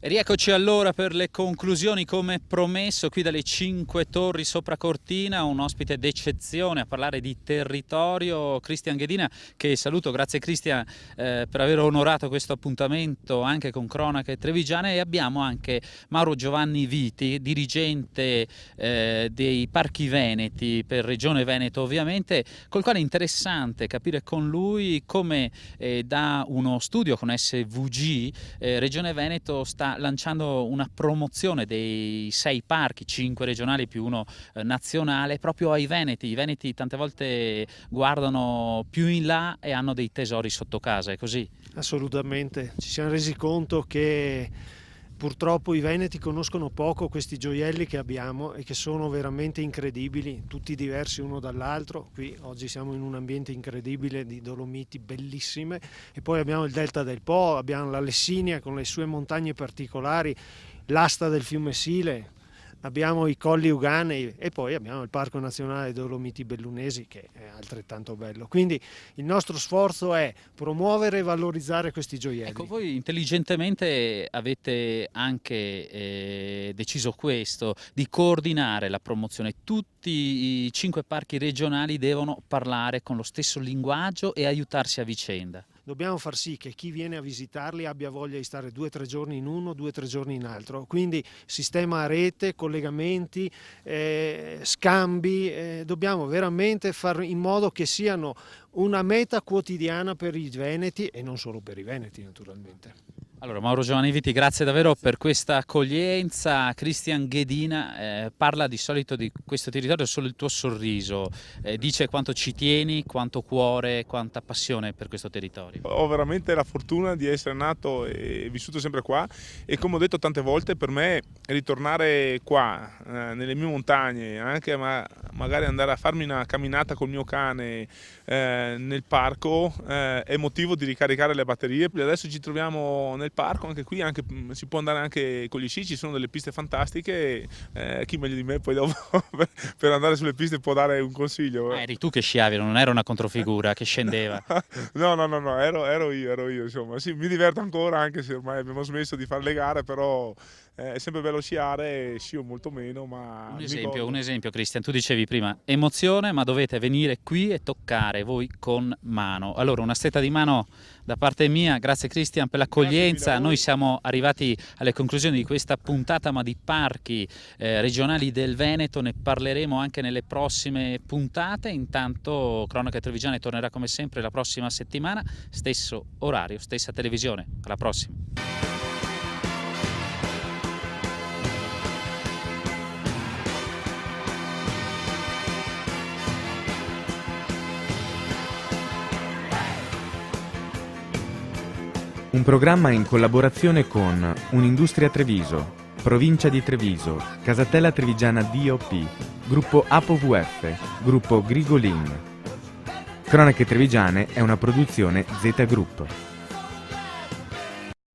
Rieccoci allora per le conclusioni, come promesso, qui dalle Cinque Torri sopra Cortina, un ospite d'eccezione a parlare di territorio, Cristian Ghedina, che saluto. Grazie Cristian per aver onorato questo appuntamento anche con Cronache Trevigiane, e abbiamo anche Mauro Giovanni Viti, dirigente dei Parchi Veneti per Regione Veneto ovviamente, col quale è interessante capire con lui come da uno studio con SVG Regione Veneto sta lanciando una promozione dei 6 parchi, 5 regionali più uno nazionale, proprio ai veneti. I veneti tante volte guardano più in là e hanno dei tesori sotto casa, è così? Assolutamente, ci siamo resi conto che purtroppo i veneti conoscono poco questi gioielli che abbiamo e che sono veramente incredibili, tutti diversi uno dall'altro. Qui oggi siamo in un ambiente incredibile di Dolomiti bellissime, e poi abbiamo il Delta del Po, abbiamo la Lessinia con le sue montagne particolari, l'asta del fiume Sile, abbiamo i Colli Euganei e poi abbiamo il Parco Nazionale Dolomiti Bellunesi, che è altrettanto bello. Quindi il nostro sforzo è promuovere e valorizzare questi gioielli. Ecco, voi intelligentemente avete anche deciso questo, di coordinare la promozione. Tutti i 5 parchi regionali devono parlare con lo stesso linguaggio e aiutarsi a vicenda. Dobbiamo far sì che chi viene a visitarli abbia voglia di stare 2 o 3 giorni in uno, 2 o 3 giorni in altro. Quindi sistema a rete, collegamenti, scambi, dobbiamo veramente fare in modo che siano una meta quotidiana per i veneti e non solo per i veneti naturalmente. Allora, Mauro Giovanni Viti, grazie davvero per questa accoglienza. Cristian Ghedina parla di solito di questo territorio solo il tuo sorriso, dice quanto ci tieni, quanto cuore, quanta passione per questo territorio. Ho veramente la fortuna di essere nato e vissuto sempre qua, e come ho detto tante volte, per me ritornare qua nelle mie montagne, anche magari andare a farmi una camminata col mio cane nel parco, è motivo di ricaricare le batterie. Adesso ci troviamo nel parco, anche qui si può andare anche con gli sci, ci sono delle piste fantastiche, chi meglio di me poi dopo per andare sulle piste può dare un consiglio. Eri tu che sciavi, non era una controfigura che scendeva. No, ero io, insomma. Sì, mi diverto ancora, anche se ormai abbiamo smesso di fare le gare, però è sempre bello sciare, scio molto meno, ma un esempio Cristian, tu dicevi prima emozione, ma dovete venire qui e toccare voi con mano. Allora, una stretta di mano da parte mia, grazie Cristian per l'accoglienza. Noi siamo arrivati alle conclusioni di questa puntata, ma di parchi regionali del Veneto ne parleremo anche nelle prossime puntate. Intanto Cronache Trevigiane tornerà come sempre la prossima settimana, stesso orario, stessa televisione. Alla prossima. Un programma in collaborazione con Un'Industria Treviso, Provincia di Treviso, Casatella Trevigiana DOP, Gruppo ApoVF, Gruppo Grigolin. Cronache Trevigiane è una produzione Z Group.